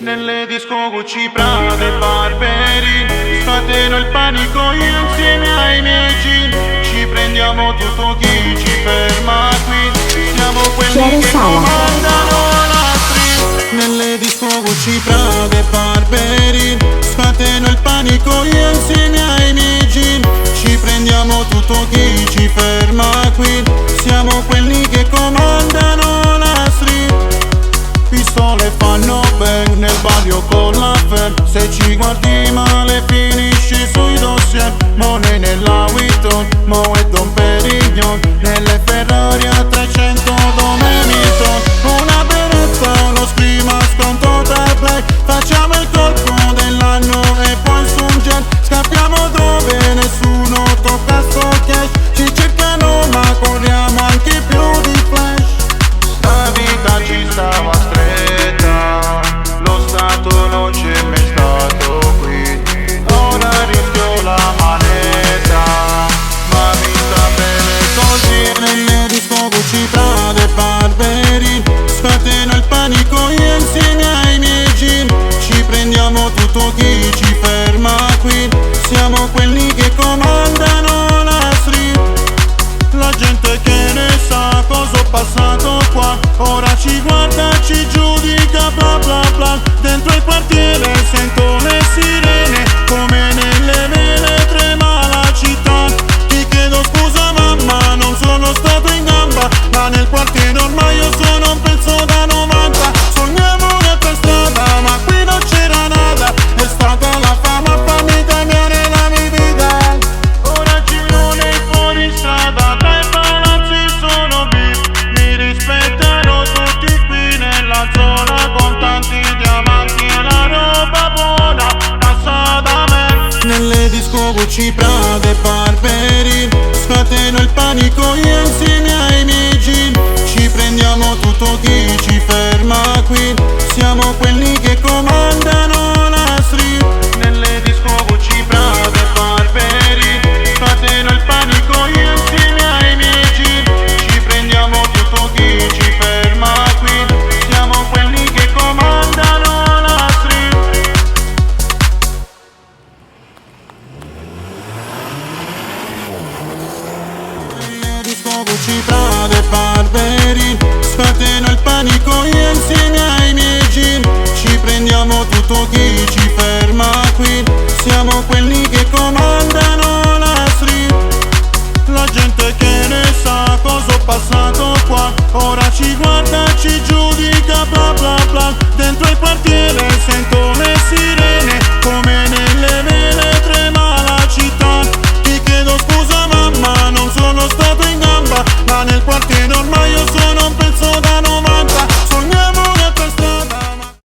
Nelle disco Gucci, Prada e Burberry scateno il panico io insieme ai miei jean. Ci prendiamo tutto chi ci ferma qui. Siamo quelli che comandano la street. Nelle disco Gucci, Prada e Burberry scateno il panico io insieme ai miei jean. Ci prendiamo tutto chi ci ferma qui. Siamo quelli che comandano la street. Pistole fanno bang nel barrio con la fan. Se ci guardi male finisci sui dossier. Money nella Vuitton, Moet Dom Perignon. Nelle Ferrari a 300 Dom Hamilton. Una beretta, uno scream a sconto da play. Facciamo il colpo dell'anno e poi su un jet scappiamo dove nessuno tocca sto cash. Ci cercano ma corriamo anche più di flash. La vita ci stava stretta, lo stato non c'è mai stato qui. Ora rischio la manetta, ma mi sta bene così. Nelle disco Gucci, Prada e Burberry scateno il panico io insieme ai miei jean. Ci prendiamo tutto chi ci ferma qui. Siamo quelli che comandano la street. La gente che ne sa cosa ho passato qua ora ci guarda, ci giudica bla bla bla. Dentro il quartiere sento le sirene, come nelle vele trema la città. Ti chiedo scusa mamma, non sono stato in gamba, ma nel quartiere ormai io sono un pezzo da 90. Sogniamo un'altra strada, ma qui non c'era nada. È stata la fama a farmi cambiare la mia vita. Ora giro nei fuoristrada, tra i palazzi sono VIP. Mi rispettano tutti qui nella zona, con tanti diamanti e la roba buona passa da me. Nelle disco Gucci, Prada e Burberry scateno il panico io insieme ai miei jean. Ci prendiamo tutto chi ci ferma qui. Siamo quelli che comandano la street. Nelle disco Gucci, Prada e Burberry scateno il panico io insieme ai miei jean. Ci prendiamo tutto chi ci ferma qui. Siamo quelli che comandano la street. Nelle disco Gucci, Prada e Burberry scateno il panico io insieme ai miei jean. Ci prendiamo tutto chi ci ferma qui. Siamo quelli che comandano la street. La gente che ne sa cosa ho passato qua ora ci guarda, ci giudica bla bla bla. Dentro il quartiere sento le sirene, come nelle vele trema la città. Ti chiedo scusa mamma, non sono stato in gamba, ma nel quartiere ormai io sono